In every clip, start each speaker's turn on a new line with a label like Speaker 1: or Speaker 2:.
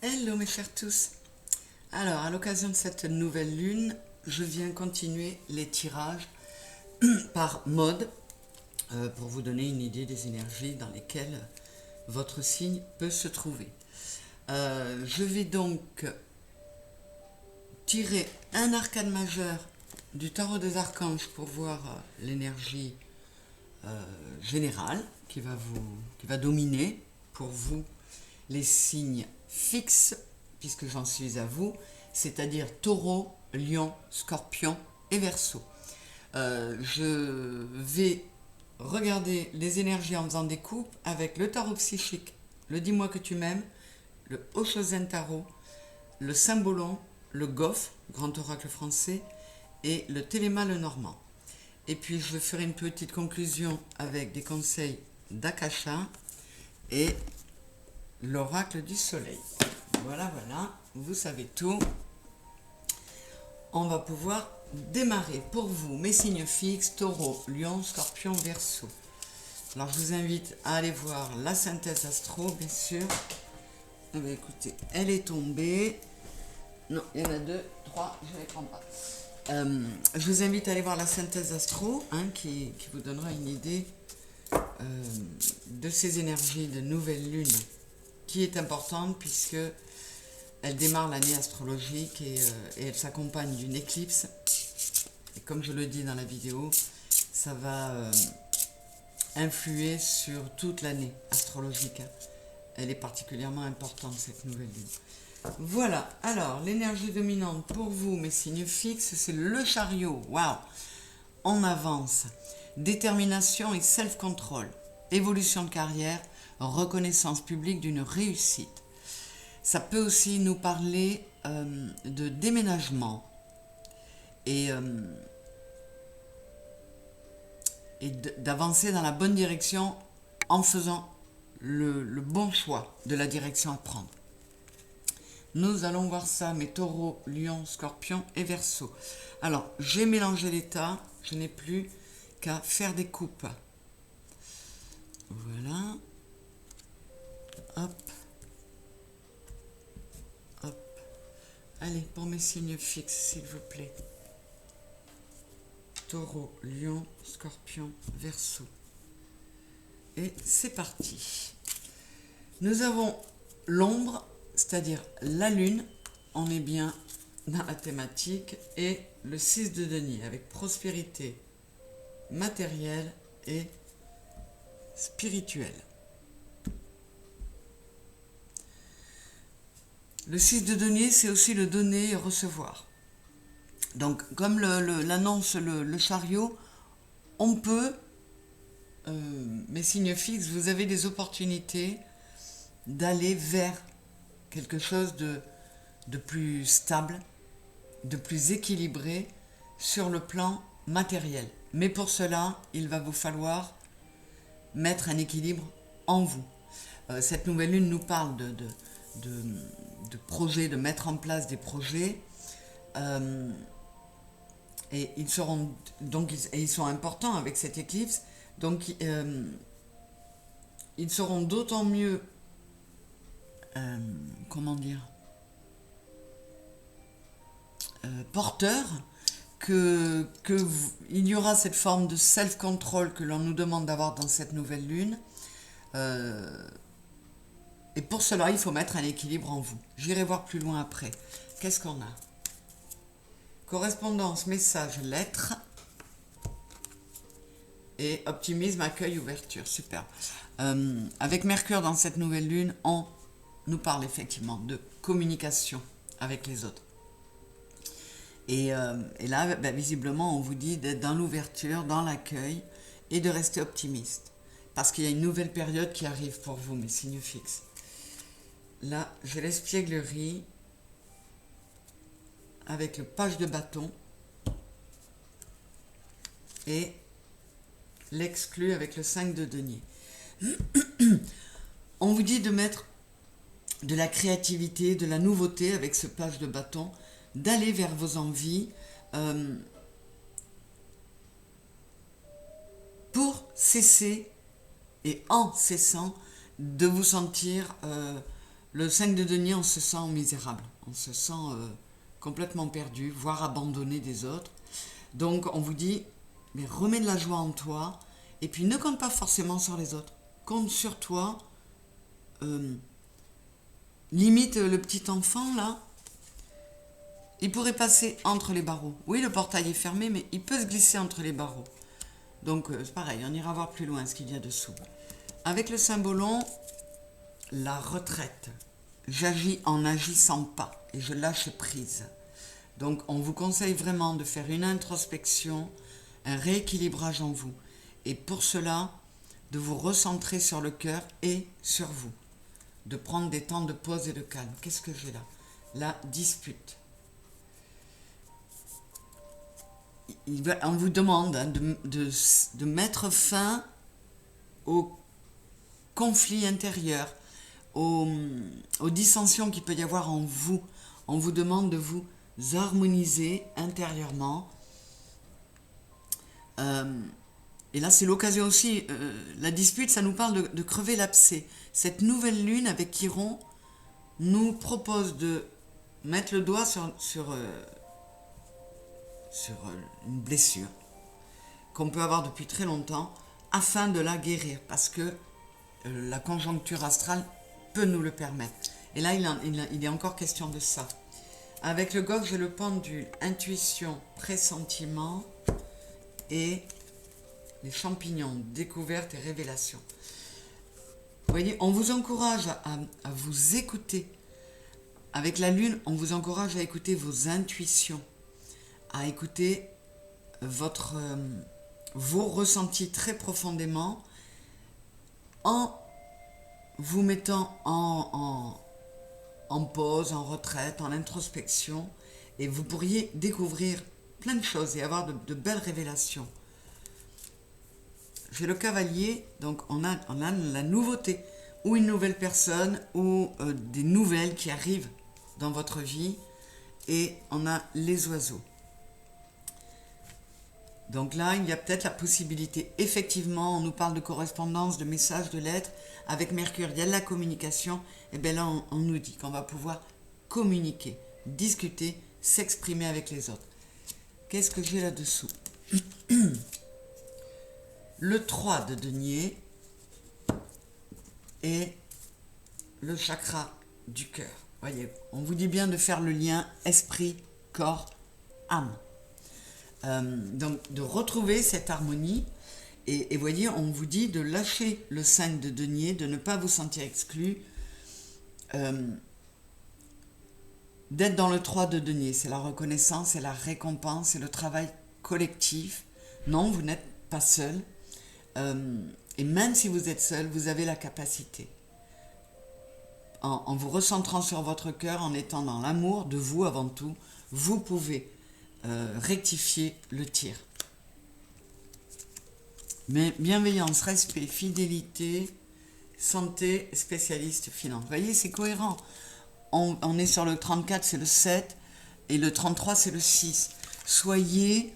Speaker 1: Hello mes chers tous. Alors, à l'occasion de cette nouvelle lune, je viens continuer les tirages par mode pour vous donner une idée des énergies dans lesquelles votre signe peut se trouver. Je vais donc tirer un arcane majeur du tarot des archanges pour voir l'énergie générale qui va dominer pour vous les signes fixes, puisque j'en suis à vous, c'est-à-dire taureau, lion, scorpion et verseau. Je vais regarder les énergies en faisant des coupes avec le tarot psychique, le dis-moi que tu m'aimes, le Oshozen tarot, le symbolon, le Goff, grand oracle français, et le Téléma le normand. Et puis je ferai une petite conclusion avec des conseils d'Akasha et l'oracle du soleil. Voilà, vous savez tout. On va pouvoir démarrer pour vous, mes signes fixes, taureau, lion, scorpion, verseau. Alors je vous invite à aller voir la synthèse astro, bien sûr. Eh bien, écoutez, elle est tombée. Non, il y en a deux, trois, je ne les prends pas. Je vous invite à aller voir la synthèse astro, qui vous donnera une idée de ces énergies de nouvelle lune, qui est importante puisque elle démarre l'année astrologique et elle s'accompagne d'une éclipse. Et comme je le dis dans la vidéo, ça va influer sur toute l'année astrologique. Elle est particulièrement importante, cette nouvelle lune. Voilà, alors l'énergie dominante pour vous, mes signes fixes, c'est le chariot. Waouh! On avance. Détermination et self-control. Évolution de carrière, reconnaissance publique d'une réussite. Ça peut aussi nous parler de déménagement et d'avancer dans la bonne direction en faisant le bon choix de la direction à prendre. Nous allons voir ça, mes taureaux, lions, scorpions et verseaux. Alors, j'ai mélangé les tas, je n'ai plus qu'à faire des coupes. Voilà. Hop. Hop. Allez, pour mes signes fixes, s'il vous plaît. Taureau, lion, scorpion, verseau. Et c'est parti. Nous avons l'ombre, c'est-à-dire la lune, on est bien dans la thématique, et le 6 de denier avec prospérité matérielle et spirituelle. Le 6 de denier, c'est aussi le donner et recevoir. Donc, comme l'annonce le chariot, on peut, mes signes fixes, vous avez des opportunités d'aller vers quelque chose de plus stable, de plus équilibré sur le plan matériel. Mais pour cela, il va vous falloir mettre un équilibre en vous. Cette nouvelle lune nous parle de projets, de mettre en place des projets. Et ils seront donc ils sont importants avec cette éclipse, donc ils seront d'autant mieux comment dire porteurs il y aura cette forme de self-control que l'on nous demande d'avoir dans cette nouvelle lune, et pour cela il faut mettre un équilibre en vous. J'irai voir plus loin après. Qu'est-ce qu'on a? Correspondance, message, lettre et optimisme, accueil, ouverture. Super. Avec Mercure dans cette nouvelle lune, on nous parle effectivement de communication avec les autres. Et là, visiblement, on vous dit d'être dans l'ouverture, dans l'accueil et de rester optimiste. Parce qu'il y a une nouvelle période qui arrive pour vous, mes signes fixes. Là, j'ai l'espièglerie avec le page de bâton et l'exclu avec le 5 de denier. On vous dit de mettre de la créativité, de la nouveauté avec ce page de bâton, d'aller vers vos envies pour cesser et en cessant de vous sentir Le 5 de denier, on se sent misérable, on se sent complètement perdu, voire abandonné des autres. Donc on vous dit, mais remets de la joie en toi, et puis ne compte pas forcément sur les autres, compte sur toi. Limite le petit enfant là, il pourrait passer entre les barreaux. Oui, le portail est fermé, mais il peut se glisser entre les barreaux. Donc c'est pareil, on ira voir plus loin ce qu'il y a dessous. Avec le symbolon, la retraite. J'agis en n'agissant pas et je lâche prise. Donc on vous conseille vraiment de faire une introspection, un rééquilibrage en vous. Et pour cela, de vous recentrer sur le cœur et sur vous. De prendre des temps de pause et de calme. Qu'est-ce que j'ai là? La dispute. On vous demande de mettre fin aux conflits intérieurs, aux dissensions qu'il peut y avoir en vous. On vous demande de vous harmoniser intérieurement. Et là, c'est l'occasion aussi, la dispute, ça nous parle de crever l'abcès. Cette nouvelle lune avec Chiron nous propose de mettre le doigt sur une blessure qu'on peut avoir depuis très longtemps afin de la guérir, parce que la conjoncture astrale peut nous le permettre. Et là, il est encore question de ça. Avec le Gog, j'ai le pendule, intuition, pressentiment et les champignons, découverte et révélation. Vous voyez, on vous encourage à vous écouter. Avec la lune, on vous encourage à écouter vos intuitions, à écouter vos ressentis très profondément, en vous mettant en pause, en retraite, en introspection, et vous pourriez découvrir plein de choses et avoir de belles révélations. J'ai le cavalier, donc on a la nouveauté, ou une nouvelle personne, ou des nouvelles qui arrivent dans votre vie, et on a les oiseaux. Donc là, il y a peut-être la possibilité, effectivement, on nous parle de correspondance, de messages, de lettres, avec Mercure, il y a la communication, et bien là, on nous dit qu'on va pouvoir communiquer, discuter, s'exprimer avec les autres. Qu'est-ce que j'ai là-dessous? Le 3 de denier et le chakra du cœur. Voyez, on vous dit bien de faire le lien esprit, corps, âme. Donc de retrouver cette harmonie et voyez, on vous dit de lâcher le 5 de denier, de ne pas vous sentir exclu, d'être dans le 3 de denier, c'est la reconnaissance, c'est la récompense, c'est le travail collectif. Non, vous n'êtes pas seul, et même si vous êtes seul, vous avez la capacité, en vous recentrant sur votre cœur, en étant dans l'amour de vous avant tout, vous pouvez rectifier le tir. Mais bienveillance, respect, fidélité, santé, spécialiste, finance. Vous voyez, c'est cohérent. On est sur le 34, c'est le 7, et le 33, c'est le 6. Soyez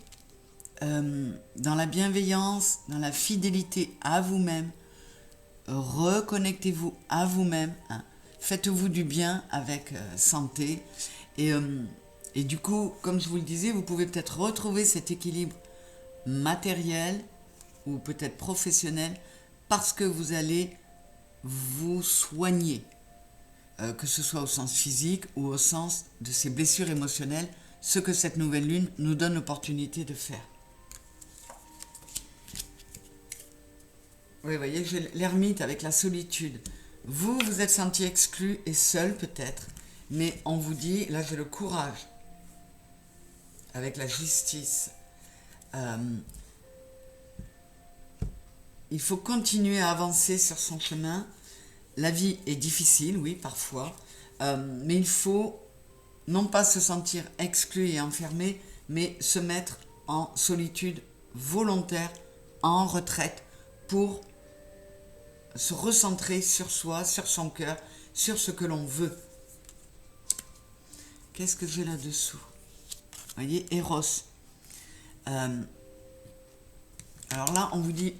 Speaker 1: dans la bienveillance, dans la fidélité à vous-même. Reconnectez-vous à vous-même. Hein. Faites-vous du bien avec santé. Et du coup, comme je vous le disais, vous pouvez peut-être retrouver cet équilibre matériel ou peut-être professionnel parce que vous allez vous soigner, que ce soit au sens physique ou au sens de ces blessures émotionnelles, ce que cette nouvelle lune nous donne l'opportunité de faire. Oui, vous voyez, j'ai l'ermite avec la solitude. Vous vous êtes senti exclu et seul peut-être, mais on vous dit, là j'ai le courage, avec la justice. Il faut continuer à avancer sur son chemin. La vie est difficile, oui, parfois, mais il faut non pas se sentir exclu et enfermé, mais se mettre en solitude volontaire, en retraite, pour se recentrer sur soi, sur son cœur, sur ce que l'on veut. Qu'est-ce que j'ai là-dessous? Vous voyez, Eros. Alors là, on vous dit,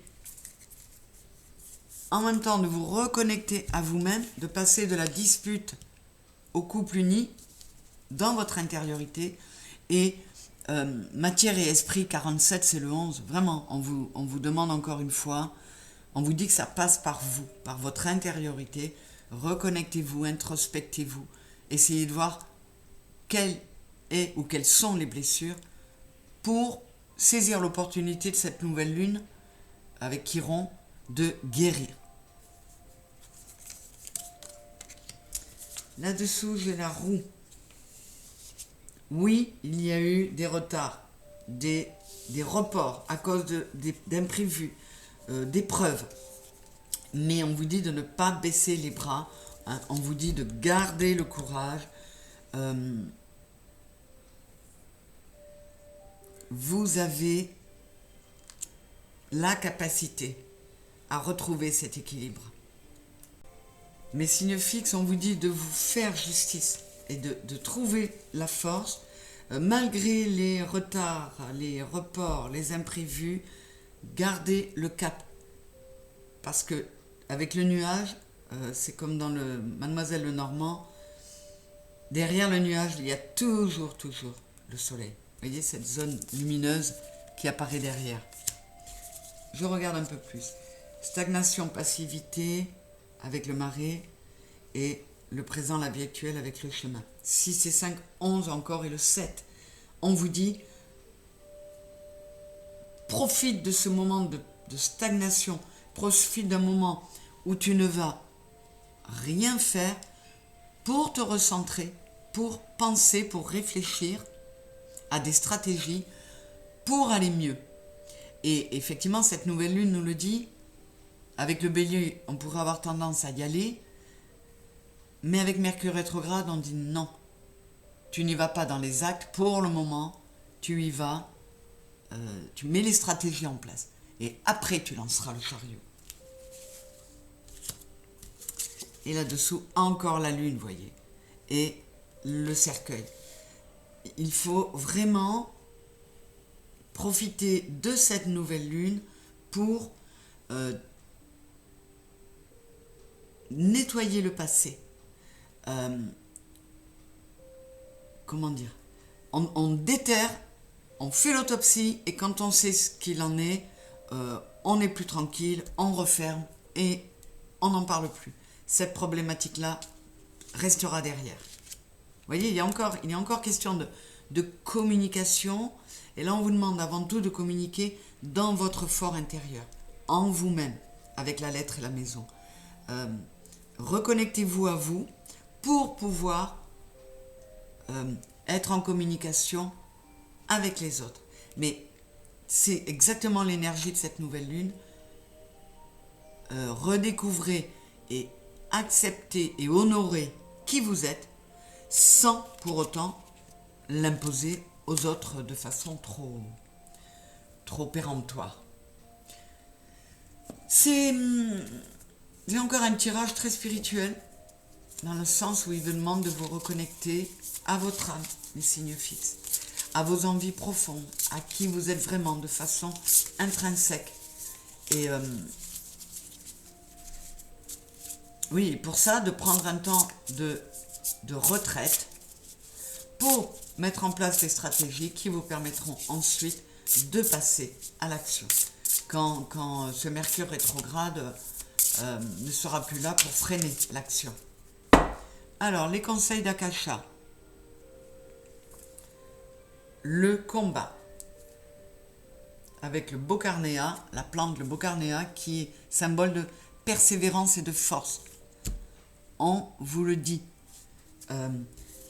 Speaker 1: en même temps de vous reconnecter à vous-même, de passer de la dispute au couple uni dans votre intériorité. Et matière et esprit, 47, c'est le 11. Vraiment, on vous demande encore une fois, on vous dit que ça passe par vous, par votre intériorité. Reconnectez-vous, introspectez-vous. Essayez de voir quelles sont les blessures pour saisir l'opportunité de cette nouvelle lune avec Chiron de guérir. Là-dessous, j'ai la roue. Oui, il y a eu des retards, des reports à cause d'imprévus, d'épreuves. Mais on vous dit de ne pas baisser les bras, hein, on vous dit de garder le courage. Vous avez la capacité à retrouver cet équilibre. Mais signe fixe, on vous dit de vous faire justice et de trouver la force, malgré les retards, les reports, les imprévus, gardez le cap. Parce que avec le nuage, c'est comme dans le Mademoiselle Lenormand, derrière le nuage, il y a toujours le soleil. Vous voyez cette zone lumineuse qui apparaît derrière. Je regarde un peu plus. Stagnation, passivité avec le marais et le présent, la vie actuelle avec le chemin. 6 et 5, 11 encore et le 7. On vous dit, profite de ce moment de stagnation, profite d'un moment où tu ne vas rien faire pour te recentrer, pour penser, pour réfléchir à des stratégies pour aller mieux. Et effectivement, cette nouvelle lune nous le dit. Avec le bélier, on pourrait avoir tendance à y aller, mais avec Mercure rétrograde, on dit non. Tu n'y vas pas dans les actes pour le moment, tu y vas, tu mets les stratégies en place. Et après, tu lanceras le chariot. Et là-dessous, encore la lune, vous voyez, et le cercueil. Il faut vraiment profiter de cette nouvelle lune pour nettoyer le passé. Comment dire, on déterre, on fait l'autopsie et quand on sait ce qu'il en est, on est plus tranquille, on referme et on n'en parle plus. Cette problématique-là restera derrière. Vous voyez, il y a encore question de communication. Et là, on vous demande avant tout de communiquer dans votre fort intérieur, en vous-même, avec la lettre et la maison. Reconnectez-vous à vous pour pouvoir être en communication avec les autres. Mais c'est exactement l'énergie de cette nouvelle lune. Redécouvrez et acceptez et honorez qui vous êtes sans pour autant l'imposer aux autres de façon trop péremptoire. J'ai encore un tirage très spirituel, dans le sens où il vous demande de vous reconnecter à votre âme, les signes fixes, à vos envies profondes, à qui vous êtes vraiment de façon intrinsèque. Et oui, pour ça, de prendre un temps de retraite pour mettre en place des stratégies qui vous permettront ensuite de passer à l'action. Quand ce Mercure rétrograde ne sera plus là pour freiner l'action. Alors, les conseils d'Akasha. Le combat. Avec le Bocarnéa, la plante, le Bocarnéa, qui est symbole de persévérance et de force. On vous le dit.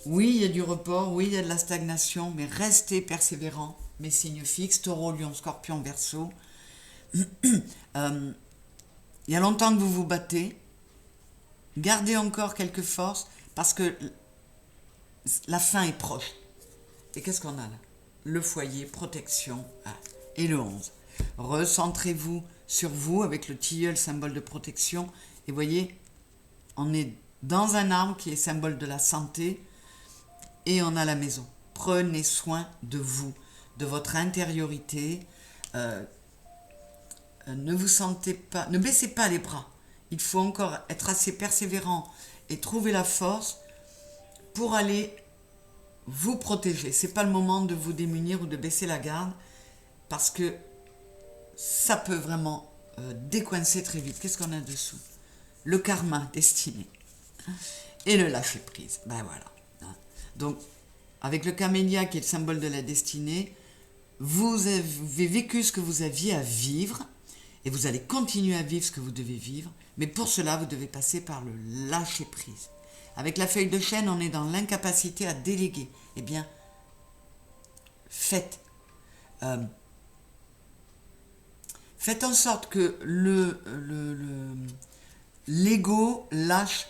Speaker 1: Oui, il y a du report, oui, il y a de la stagnation, mais restez persévérants. Mes signes fixes, Taureau, Lion, Scorpion, Verseau. Il y a longtemps que vous vous battez. Gardez encore quelques forces parce que la fin est proche. Et qu'est-ce qu'on a là? Le foyer, protection, et le 11. Recentrez-vous sur vous avec le tilleul, symbole de protection. Et voyez, on est dans un arbre qui est symbole de la santé et on a la maison. Prenez soin de vous, de votre intériorité. Ne baissez pas les bras. il faut encore être assez persévérant et trouver la force pour aller vous protéger. C'est pas le moment de vous démunir ou de baisser la garde, parce que ça peut vraiment décoincer très vite. Qu'est-ce qu'on a dessous? Le karma destiné et le lâcher prise. Ben voilà. Donc, avec le camélia qui est le symbole de la destinée, vous avez vécu ce que vous aviez à vivre et vous allez continuer à vivre ce que vous devez vivre. Mais pour cela, vous devez passer par le lâcher prise. Avec la feuille de chêne, on est dans l'incapacité à déléguer. Eh bien, faites. Faites en sorte que l'ego lâche,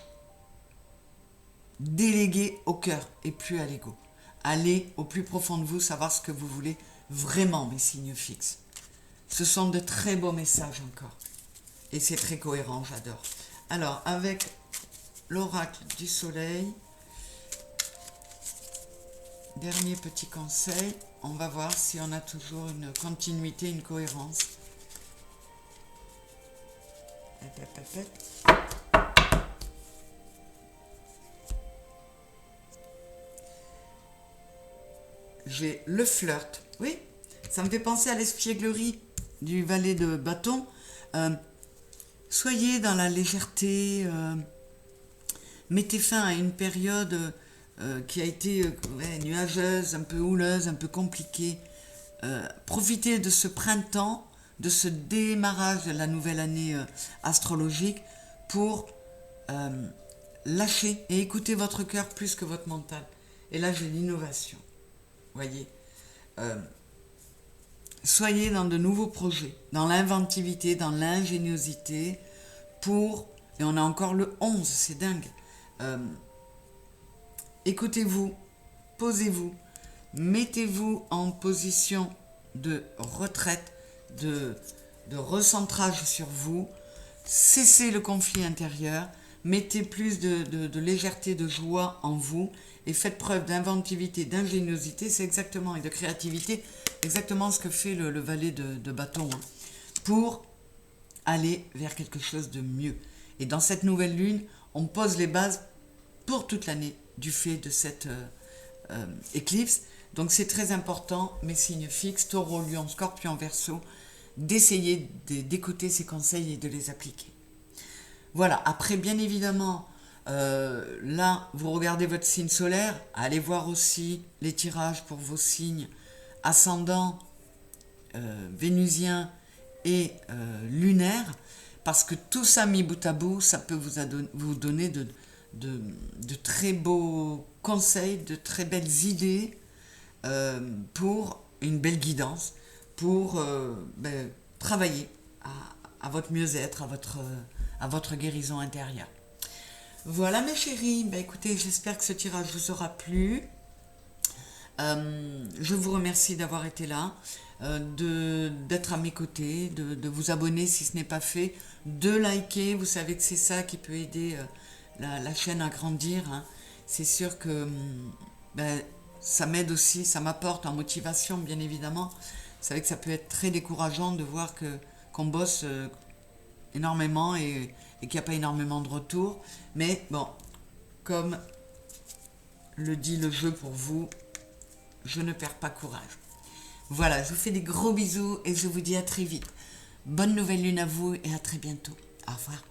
Speaker 1: déléguer au cœur et plus à l'ego. Allez au plus profond de vous, savoir ce que vous voulez vraiment, mes signes fixes. Ce sont de très beaux messages encore. Et c'est très cohérent, j'adore. Alors, avec l'oracle du soleil, dernier petit conseil, on va voir si on a toujours une continuité, une cohérence. J'ai le flirt. Oui, ça me fait penser à l'espièglerie du valet de bâton. Soyez dans la légèreté. Mettez fin à une période qui a été nuageuse, un peu houleuse, un peu compliquée. Profitez de ce printemps, de ce démarrage de la nouvelle année astrologique pour lâcher et écouter votre cœur plus que votre mental. Et là, j'ai l'innovation. Voyez, soyez dans de nouveaux projets, dans l'inventivité, dans l'ingéniosité, et on a encore le 11, c'est dingue, écoutez-vous, posez-vous, mettez-vous en position de retraite, de recentrage sur vous, cessez le conflit intérieur, mettez plus de légèreté, de joie en vous, et faites preuve d'inventivité, d'ingéniosité, c'est exactement, et de créativité, exactement ce que fait le valet de bâton, hein, pour aller vers quelque chose de mieux. Et dans cette nouvelle lune, on pose les bases pour toute l'année du fait de cette éclipse. Donc c'est très important, mes signes fixes, Taureau, Lion, Scorpion, Verseau, d'essayer d'écouter ces conseils et de les appliquer. Voilà, après bien évidemment, là, vous regardez votre signe solaire, allez voir aussi les tirages pour vos signes ascendants, vénusiens et lunaires, parce que tout ça mis bout à bout, ça peut vous donner de très beaux conseils, de très belles idées pour une belle guidance, pour travailler à votre mieux-être, à votre guérison intérieure. Voilà mes chéris, écoutez, j'espère que ce tirage vous aura plu. Je vous remercie d'avoir été là, d'être à mes côtés, de vous abonner si ce n'est pas fait, de liker, vous savez que c'est ça qui peut aider la chaîne à grandir, hein. C'est sûr que ça m'aide aussi, ça m'apporte en motivation bien évidemment. Vous savez que ça peut être très décourageant de voir qu'on bosse énormément et qu'il n'y a pas énormément de retour. Mais bon, comme le dit le jeu pour vous, je ne perds pas courage. Voilà, je vous fais des gros bisous et je vous dis à très vite. Bonne nouvelle lune à vous et à très bientôt. Au revoir.